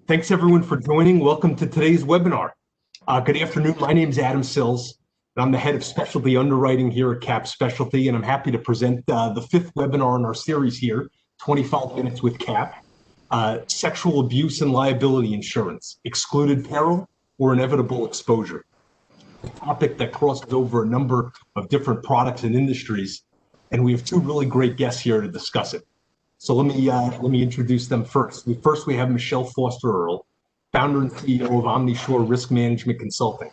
Thanks everyone for joining. Welcome to today's webinar. Good afternoon. My name is Adam Sills, and I'm the head of specialty underwriting here at CapSpecialty, and I'm happy to present the fifth webinar in our series here, 25 Minutes with Cap, Sexual Abuse and Liability Insurance, Excluded Peril or Inevitable Exposure. A topic that crosses over a number of different products and industries, and we have two really great guests here to discuss it. So let me introduce them first. First, we have Michelle Foster Earle, founder and CEO of OmniSure Risk Management Consulting.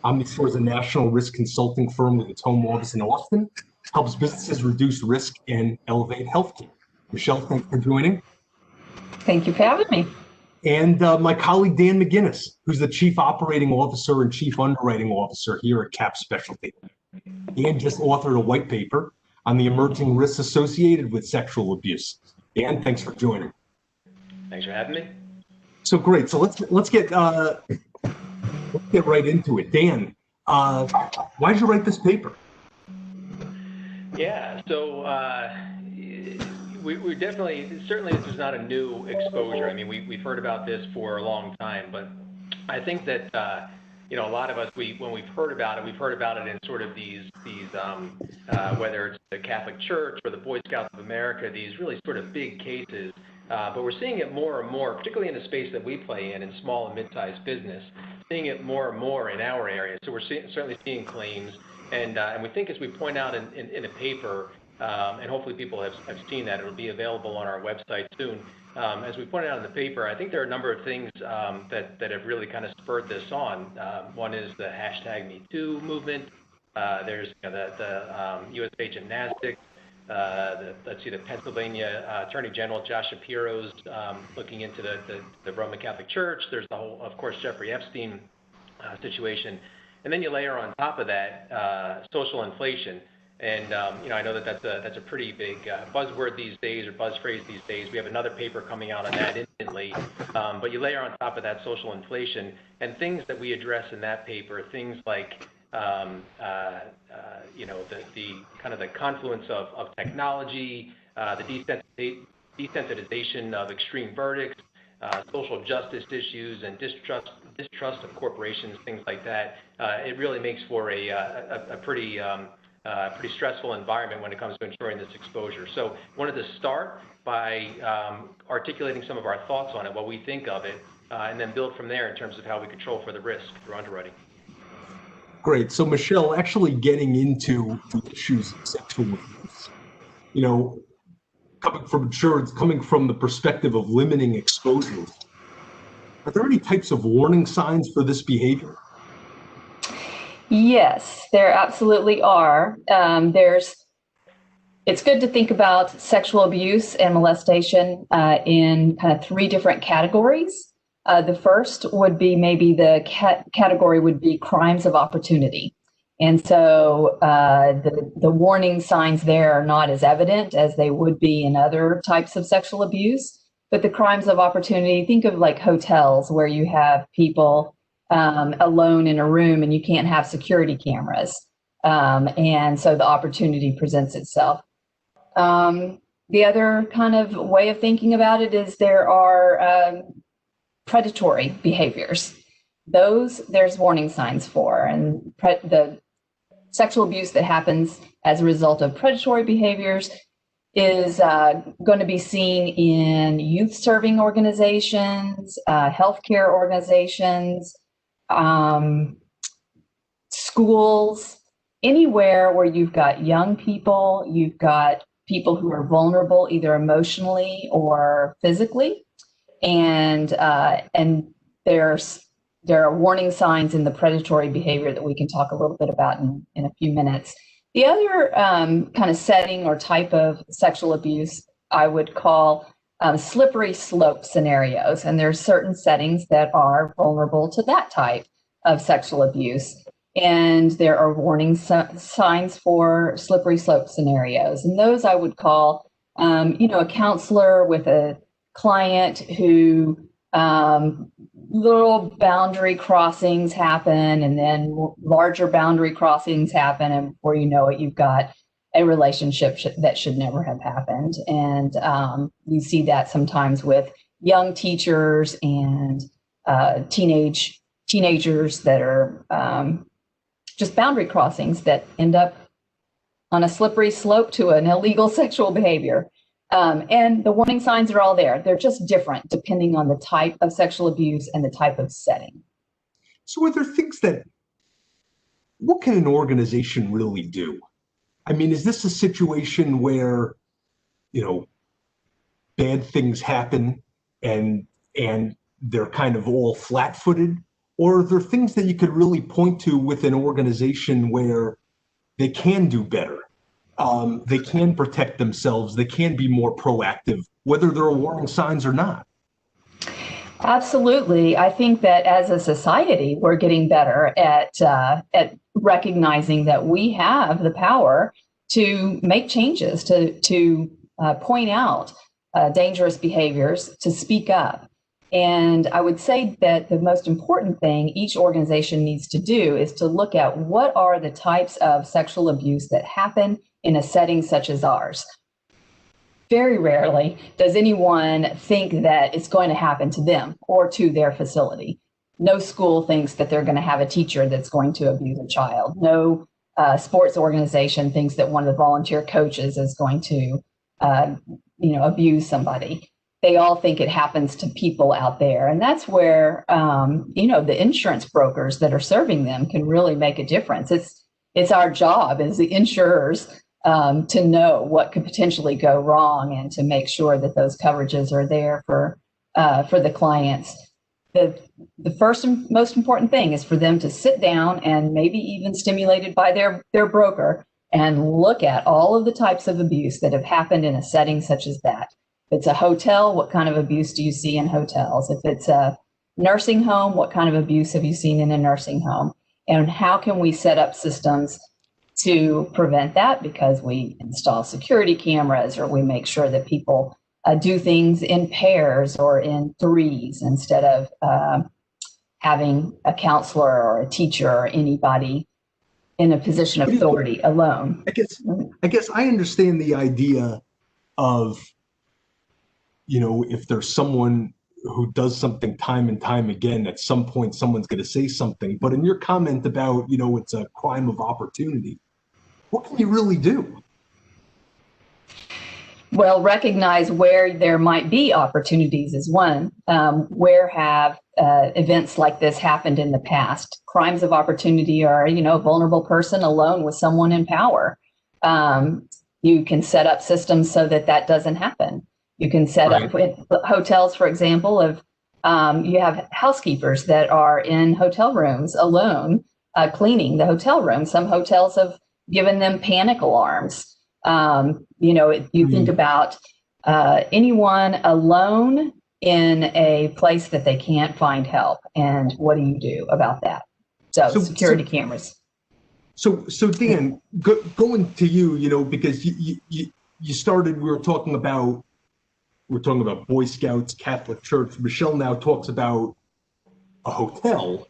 OmniSure is a national risk consulting firm with its home office in Austin, helps businesses reduce risk and elevate healthcare. Michelle, thanks for joining. Thank you for having me. And my colleague, Dan McGinnis, who's the Chief Operating Officer and Chief Underwriting Officer here at CapSpecialty. Dan just authored a white paper on the emerging risks associated with sexual abuse. Dan, thanks for joining. Thanks for having me. So great. So let's get right into it. Dan, why did you write this paper? Yeah. So we definitely, certainly this is not a new exposure. I mean, we've heard about this for a long time, but I think that a lot of us, when we've heard about it in sort of these whether it's the Catholic Church or the Boy Scouts of America, these really sort of big cases. But we're seeing it more and more, particularly in the space that we play in small and mid-sized business, seeing it more and more in our area. So we're certainly seeing claims, and we think, as we point out in a paper, and hopefully people have seen that, it'll be available on our website soon. As we pointed out in the paper, I think there are a number of things that have really kind of spurred this on. One is the #MeToo movement. There's the USPA gymnastics. The Pennsylvania Attorney General Josh Shapiro's looking into the Roman Catholic Church. There's the whole, of course, Jeffrey Epstein situation, and then you layer on top of that social inflation. And I know that's a pretty big buzzword these days, or buzz phrase these days. We have another paper coming out on that instantly. But you layer on top of that social inflation and things that we address in that paper, things like the kind of the confluence of technology, the desensitization of extreme verdicts, social justice issues, and distrust of corporations, things like that. It really makes for a pretty stressful environment when it comes to ensuring this exposure. So wanted to start by articulating some of our thoughts on it, what we think of it, and then build from there in terms of how we control for the risk through underwriting. Great. So Michelle, actually getting into the issues of sexual abuse, coming from insurance, coming from the perspective of limiting exposures, are there any types of warning signs for this behavior? Yes, there absolutely are. It's good to think about sexual abuse and molestation in kind of three different categories. The first would be, maybe the category would be crimes of opportunity. And so the warning signs there are not as evident as they would be in other types of sexual abuse. But the crimes of opportunity, think of like hotels where you have people alone in a room and you can't have security cameras. And so the opportunity presents itself. The other kind of way of thinking about it is there are predatory behaviors. There's warning signs for, and the sexual abuse that happens as a result of predatory behaviors is going to be seen in youth serving organizations, healthcare organizations, schools, anywhere where you've got young people, you've got people who are vulnerable either emotionally or physically, and there are warning signs in the predatory behavior that we can talk a little bit about in a few minutes. The other kind of setting or type of sexual abuse I would call slippery slope scenarios, and there are certain settings that are vulnerable to that type of sexual abuse. And there are warning signs for slippery slope scenarios. And those I would call, a counselor with a client who little boundary crossings happen, and then larger boundary crossings happen, and before you know it, you've got a relationship that should never have happened. And you see that sometimes with young teachers and teenagers that are just boundary crossings that end up on a slippery slope to an illegal sexual behavior. And the warning signs are all there. They're just different depending on the type of sexual abuse and the type of setting. So are there things what can an organization really do? I mean, is this a situation where, bad things happen and they're kind of all flat-footed? Or are there things that you could really point to with an organization where they can do better? They can protect themselves. They can be more proactive, whether there are warning signs or not. Absolutely. I think that as a society, we're getting better at recognizing that we have the power to make changes, to point out dangerous behaviors, to speak up. And I would say that the most important thing each organization needs to do is to look at what are the types of sexual abuse that happen in a setting such as ours. Very rarely does anyone think that it's going to happen to them or to their facility. No school thinks that they're going to have a teacher that's going to abuse a child. No sports organization thinks that one of the volunteer coaches is going to, abuse somebody. They all think it happens to people out there. And that's where, the insurance brokers that are serving them can really make a difference. It's our job as the insurers to know what could potentially go wrong and to make sure that those coverages are there for the clients. The first and most important thing is for them to sit down and maybe even stimulated by their broker and look at all of the types of abuse that have happened in a setting such as that. If it's a hotel, what kind of abuse do you see in hotels? If it's a nursing home, what kind of abuse have you seen in a nursing home? And how can we set up systems to prevent that? Because we install security cameras, or we make sure that people do things in pairs or in threes instead of having a counselor or a teacher or anybody in a position of authority alone. I guess I understand the idea of, if there's someone who does something time and time again, at some point someone's going to say something. But in your comment about, it's a crime of opportunity, what can you really do? Well, recognize where there might be opportunities is one. Where have events like this happened in the past? Crimes of opportunity are, a vulnerable person alone with someone in power. You can set up systems so that doesn't happen. You can set up with hotels, for example, you have housekeepers that are in hotel rooms alone, cleaning the hotel room. Some hotels have given them panic alarms. You think about anyone alone in a place that they can't find help, and what do you do about that? So security cameras. So Dan, going to you, because you started, we were talking about Boy Scouts, Catholic Church. Michelle now talks about a hotel.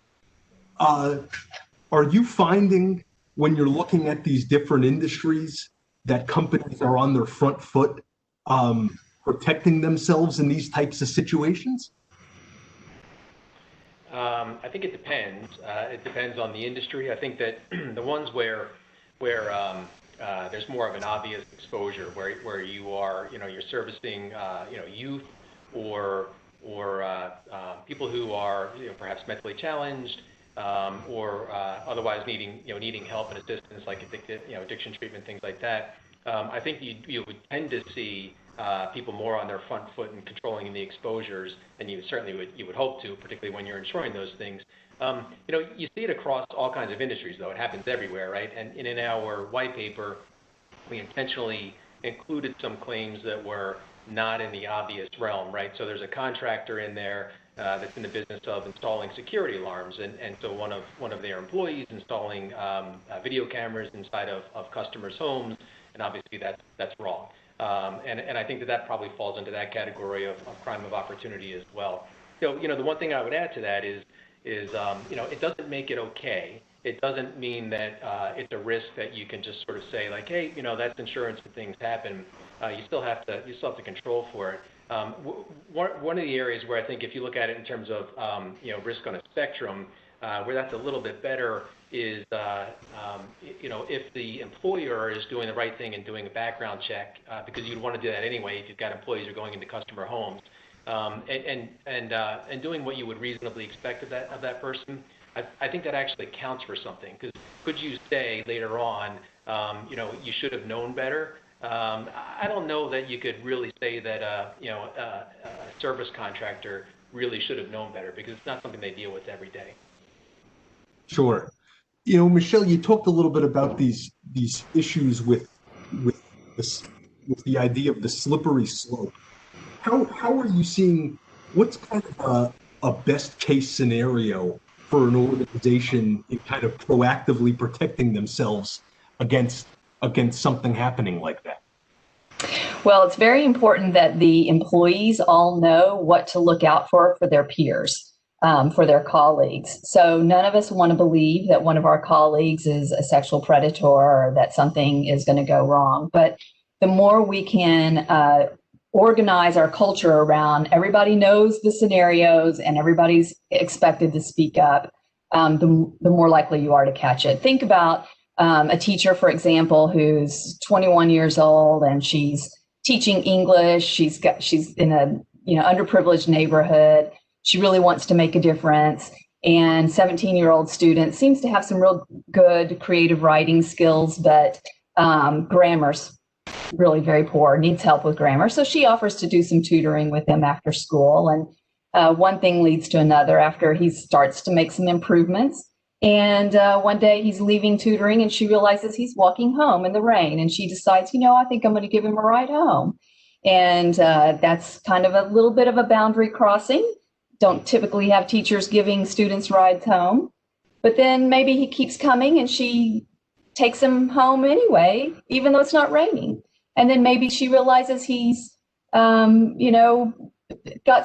Are you finding, when you're looking at these different industries, that companies are on their front foot protecting themselves in these types of situations? I think it depends. It depends on the industry. I think that the ones where there's more of an obvious exposure, where you are, you're servicing, youth or people who are, perhaps mentally challenged, or otherwise needing help and assistance, like addiction treatment, things like that. I think you would tend to see people more on their front foot and controlling the exposures, and you would hope to, particularly when you're insuring those things. You see it across all kinds of industries, though. It happens everywhere, right? And in our white paper, we intentionally included some claims that were not in the obvious realm, right? So there's a contractor in there that's in the business of installing security alarms, and so one of their employees installing video cameras inside of customers' homes, and obviously that's wrong. And I think that probably falls into that category of crime of opportunity as well. So, the one thing I would add to that is it doesn't make it okay. It doesn't mean that it's a risk that you can just sort of say, like, hey, that's insurance and things happen. You still have to control for it. one of the areas where I think if you look at it in terms of risk on a spectrum, where that's a little bit better is if the employer is doing the right thing and doing a background check, because you'd want to do that anyway if you've got employees who are going into customer homes, and doing what you would reasonably expect of that person. I think that actually counts for something, because could you say later on, you should have known better? I don't know that you could really say that a service contractor really should have known better, because it's not something they deal with every day. Sure. Michelle, you talked a little bit about these issues with the idea of the slippery slope. How are you seeing, what's kind of a best case scenario for an organization in kind of proactively protecting themselves against something happening like that? Well, it's very important that the employees all know what to look out for their peers. For their colleagues. So none of us want to believe that one of our colleagues is a sexual predator or that something is going to go wrong. But the more we can organize our culture around everybody knows the scenarios and everybody's expected to speak up, the more likely you are to catch it. Think about a teacher, for example, who's 21 years old and she's teaching English. She's in a underprivileged neighborhood. She really wants to make a difference. And 17-year-old student seems to have some real good creative writing skills, but grammar's really very poor, needs help with grammar. So she offers to do some tutoring with him after school. And one thing leads to another after he starts to make some improvements. And one day he's leaving tutoring and she realizes he's walking home in the rain. And she decides, I think I'm going to give him a ride home. And that's kind of a little bit of a boundary crossing. Don't typically have teachers giving students rides home, but then maybe he keeps coming and she takes him home anyway, even though it's not raining. And then maybe she realizes he's, got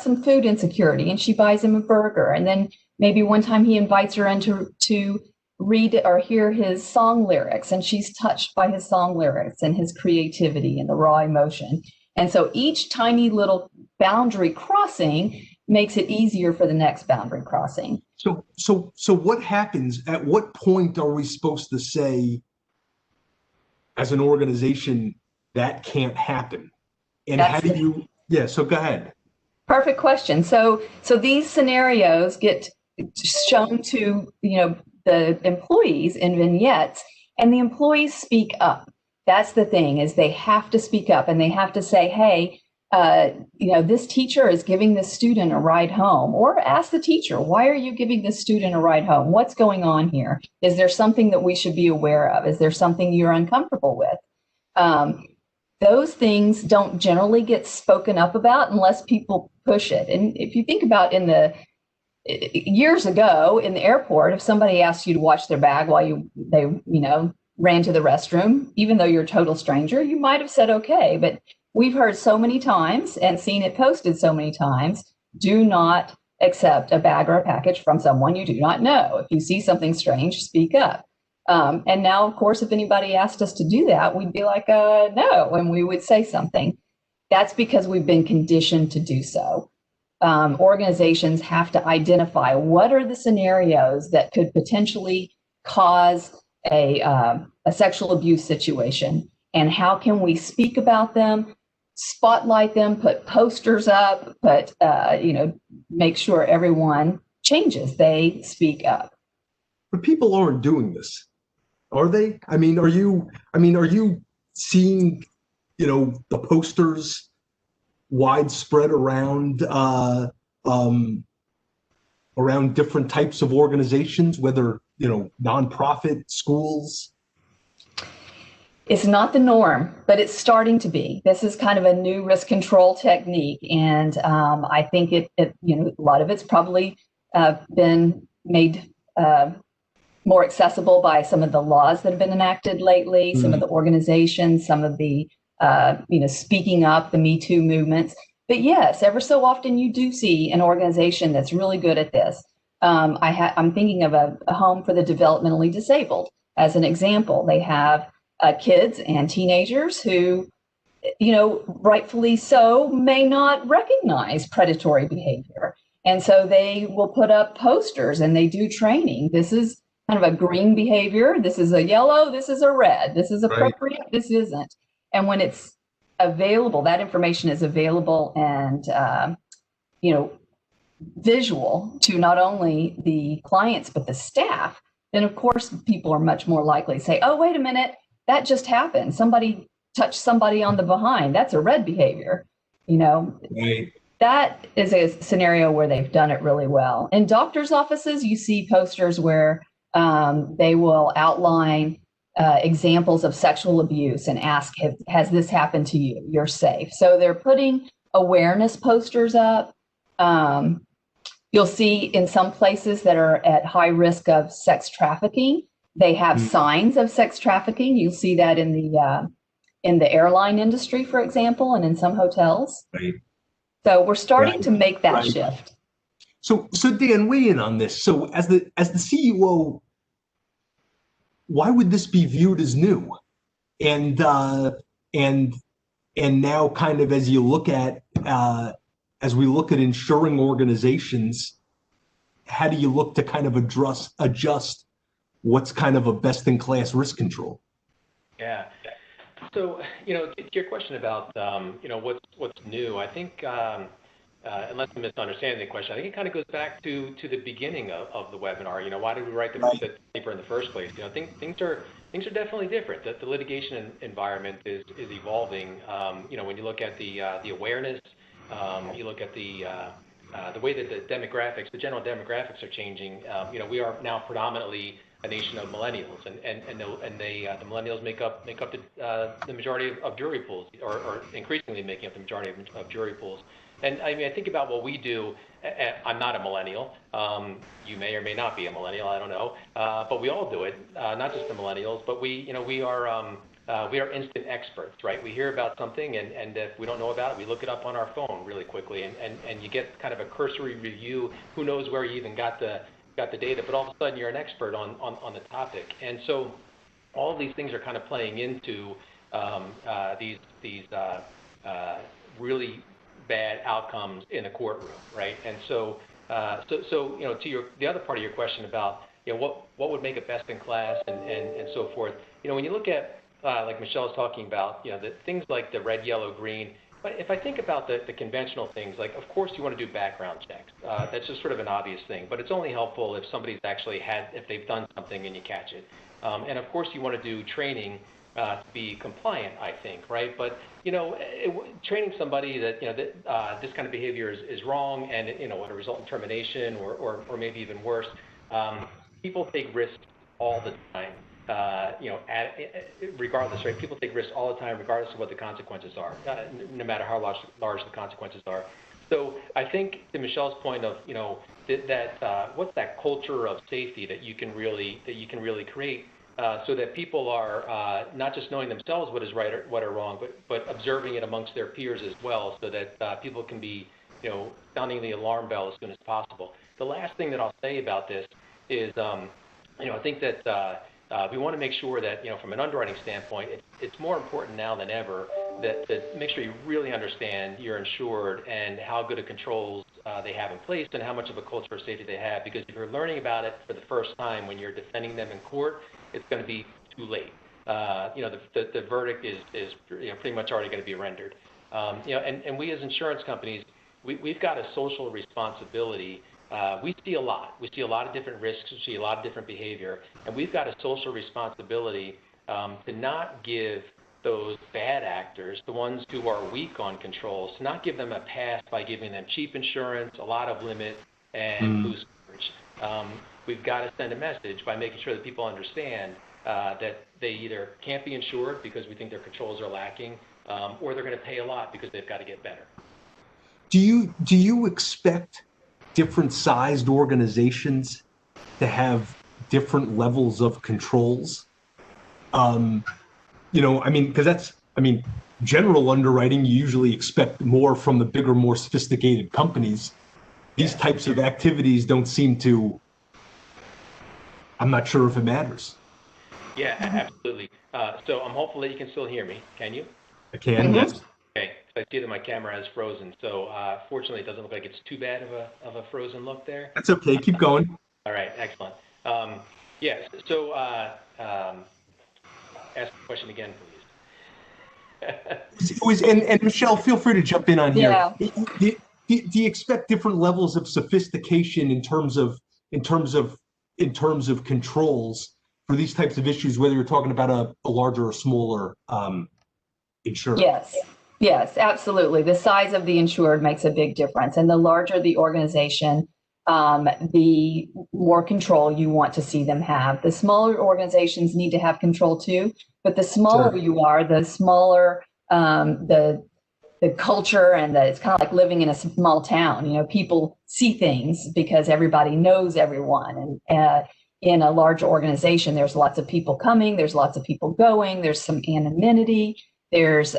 some food insecurity and she buys him a burger. And then maybe one time he invites her in to read or hear his song lyrics, and she's touched by his song lyrics and his creativity and the raw emotion. And so each tiny little boundary crossing makes it easier for the next boundary crossing. So what happens? At what point are we supposed to say, as an organization, that can't happen? And how do you? Yeah. So go ahead. Perfect question. So these scenarios get shown to the employees in vignettes, and the employees speak up. That's the thing, is they have to speak up and they have to say, hey, this teacher is giving this student a ride home, or ask the teacher, why are you giving this student a ride home? What's going on here? Is there something that we should be aware of? Is there something you're uncomfortable with? Those things don't generally get spoken up about unless people push it. And if you think about years ago in the airport, if somebody asked you to watch their bag while they ran to the restroom, even though you're a total stranger, you might have said okay. But we've heard so many times and seen it posted so many times, do not accept a bag or a package from someone you do not know. If you see something strange, speak up. And now, of course, if anybody asked us to do that, we'd be like, no, and we would say something. That's because we've been conditioned to do so. Organizations have to identify what are the scenarios that could potentially cause a sexual abuse situation, and how can we speak about them, spotlight them, put posters up, make sure everyone changes, they speak up. But people aren't doing this, are they? Are you seeing, the posters widespread around different types of organizations, whether, nonprofit, schools? It's not the norm, but it's starting to be. This is kind of a new risk control technique, and I think a lot of it's probably been made more accessible by some of the laws that have been enacted lately, some of the organizations, some of the speaking up, the Me Too movements. But yes, ever so often you do see an organization that's really good at this. I'm thinking of a home for the developmentally disabled as an example. They have kids and teenagers who rightfully so, may not recognize predatory behavior. And so they will put up posters and they do training. This is kind of a green behavior. This is a yellow. This is a red. This is appropriate. Right. This isn't. And when it's available, that information is available and, visual to not only the clients, but the staff, then of course people are much more likely to say, oh, wait a minute, that just happened. Somebody touched somebody on the behind. That's a red behavior. Right. That is a scenario where they've done it really well. In doctors' offices, you see posters where they will outline examples of sexual abuse and ask, has this happened to you? You're safe. So they're putting awareness posters up. You'll see in some places that are at high risk of sex trafficking, they have signs of sex trafficking. You'll see that in the airline industry, for example, and in some hotels. Right. So we're starting to make that shift. So Dan, weigh in on this. So as the CEO, why would this be viewed as new? And now kind of as you look at as we look at insuring organizations, how do you look to kind of adjust what's kind of a best-in-class risk control? Yeah. So, to your question about, what's new, I think, unless I'm misunderstanding the question, I think it kind of goes back to the beginning of the webinar. Why did we write the paper in the first place? Things are definitely different. The litigation environment is evolving. When you look at the awareness, you look at the way that the general demographics are changing. We are now predominantly a nation of millennials, and the millennials make up the majority of jury pools, or increasingly making up the majority of jury pools. And I mean, I think about what we do. I'm not a millennial. You may or may not be a millennial. I don't know. But we all do it. Not just the millennials, but we are instant experts, right? We hear about something, and if we don't know about it, we look it up on our phone really quickly, and you get kind of a cursory review. Who knows where you even got the data, but all of a sudden you're an expert on the topic. And so all of these things are kind of playing into these really bad outcomes in the courtroom, right? And so to the other part of your question about what would make a best in class and so forth. When you look at like Michelle's talking about, the things like the red, yellow, green. But if I think about the conventional things, like of course you want to do background checks. That's just sort of an obvious thing, but it's only helpful if somebody's actually if they've done something and you catch it. And of course you want to do training to be compliant, I think, right? But training somebody that this kind of behavior is wrong and would result in termination or maybe even worse. People take risks all the time. Regardless, right? People take risks all the time, regardless of what the consequences are, no matter how large the consequences are. So I think to Michelle's point of, what's that culture of safety that you can really create, so that people are not just knowing themselves what is right or what are wrong, but observing it amongst their peers as well, so that people can be, sounding the alarm bell as soon as possible. The last thing that I'll say about this is, I think that we want to make sure that, from an underwriting standpoint, it's more important now than ever that make sure you really understand your insured and how good of controls they have in place and how much of a culture of safety they have. Because if you're learning about it for the first time when you're defending them in court, it's going to be too late. The verdict is pretty much already going to be rendered. And we as insurance companies, we've got a social responsibility. We see a lot. We see a lot of different risks. We see a lot of different behavior. And we've got a social responsibility to not give those bad actors, the ones who are weak on controls, to not give them a pass by giving them cheap insurance, a lot of limit, and loose coverage. We've got to send a message by making sure that people understand that they either can't be insured because we think their controls are lacking, or they're going to pay a lot because they've got to get better. Do you expect different sized organizations to have different levels of controls? Because general underwriting, you usually expect more from the bigger, more sophisticated companies. These types of activities don't seem to, I'm not sure if it matters. Yeah, absolutely. So I'm hopeful that you can still hear me. Can you? I can, yes. Okay, so I see that my camera has frozen. So fortunately, it doesn't look like it's too bad of a frozen look there. That's okay. Keep going. All right, excellent. Yes, so ask the question again, please. And Michelle, feel free to jump in on here. Yeah. Do you expect different levels of sophistication in terms of controls for these types of issues, whether you're talking about a larger or smaller insurer? Yes, absolutely. The size of the insured makes a big difference, and the larger the organization, the more control you want to see them have. The smaller organizations need to have control too, but the smaller Sure. you are, the smaller the culture, and it's kind of like living in a small town. You know, people see things because everybody knows everyone, and in a large organization, there's lots of people coming, there's lots of people going, there's some anonymity. There's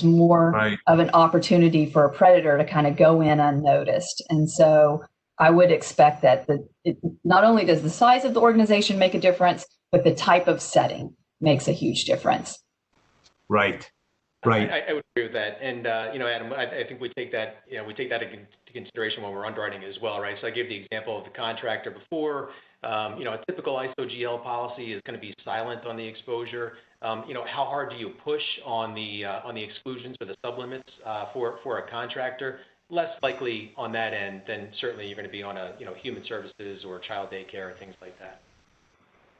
more of an opportunity for a predator to kind of go in unnoticed. And so I would expect that not only does the size of the organization make a difference, but the type of setting makes a huge difference. Right. I would agree with that. And, Adam, I think we take that into consideration when we're underwriting as well, right? So I gave the example of the contractor before. A typical ISO/GL policy is going to be silent on the exposure. How hard do you push on the exclusions or the sublimits for a contractor? Less likely on that end than certainly you're going to be on a human services or child daycare or things like that.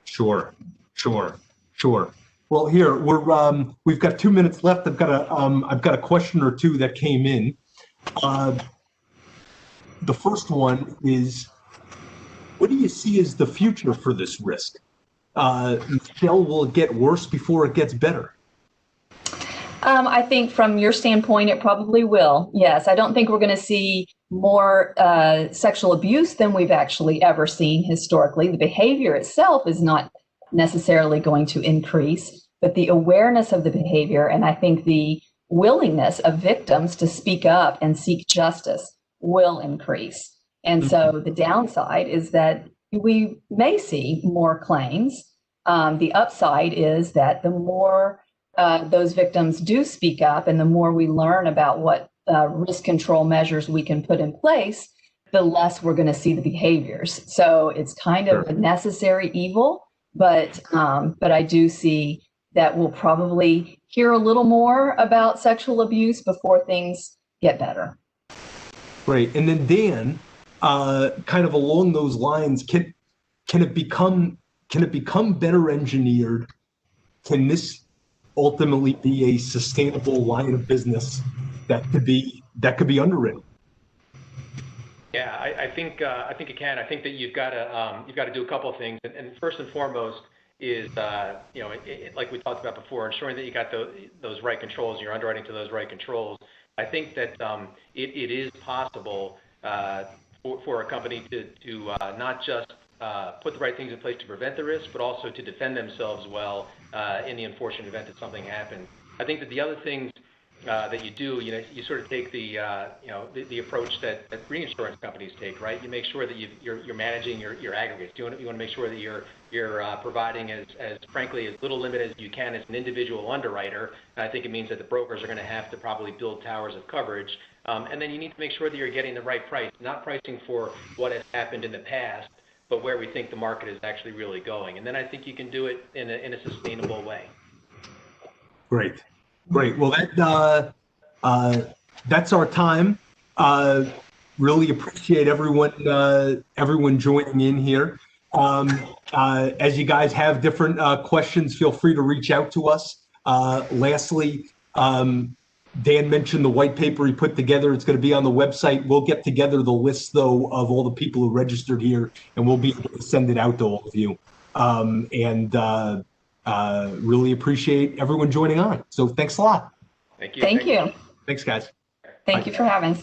Sure. Well, here we've got 2 minutes left. I've got a question or two that came in. The first one is, what do you see as the future for this risk? Michelle, will it get worse before it gets better? I think from your standpoint, it probably will. Yes, I don't think we're going to see more sexual abuse than we've actually ever seen historically. The behavior itself is not necessarily going to increase, but the awareness of the behavior, and I think the willingness of victims to speak up and seek justice will increase. And so the downside is that we may see more claims. The upside is that the more those victims do speak up, and the more we learn about what risk control measures we can put in place, the less we're going to see the behaviors. So it's kind of a necessary evil, but I do see that we'll probably hear a little more about sexual abuse before things get better. Great. And then Dan, kind of along those lines, can it become better engineered? Can this ultimately be a sustainable line of business that could be underwritten? Yeah, I think it can. I think that you've got to do a couple of things, and first and foremost is like we talked about before, ensuring that you got those right controls, you're underwriting to those right controls. I think that it is possible for a company to not just put the right things in place to prevent the risk, but also to defend themselves well in the unfortunate event that something happens. I think that the other things that you do, you sort of take the approach that reinsurance companies take, right? You make sure that you're managing your aggregates. You want to make sure that you're providing as frankly as little limit as you can as an individual underwriter. And I think it means that the brokers are going to have to probably build towers of coverage. And then you need to make sure that you're getting the right price, not pricing for what has happened in the past, but where we think the market is actually really going. And then I think you can do it in a sustainable way. Great. Well, that's our time. Really appreciate everyone joining in here. As you guys have different questions, feel free to reach out to us. Lastly, Dan mentioned the white paper he put together. It's going to be on the website. We'll get together the list, though, of all the people who registered here, and we'll be able to send it out to all of you. Really appreciate everyone joining on. So thanks a lot. Thank you. Thank you. Thanks, guys. Thank you for having us.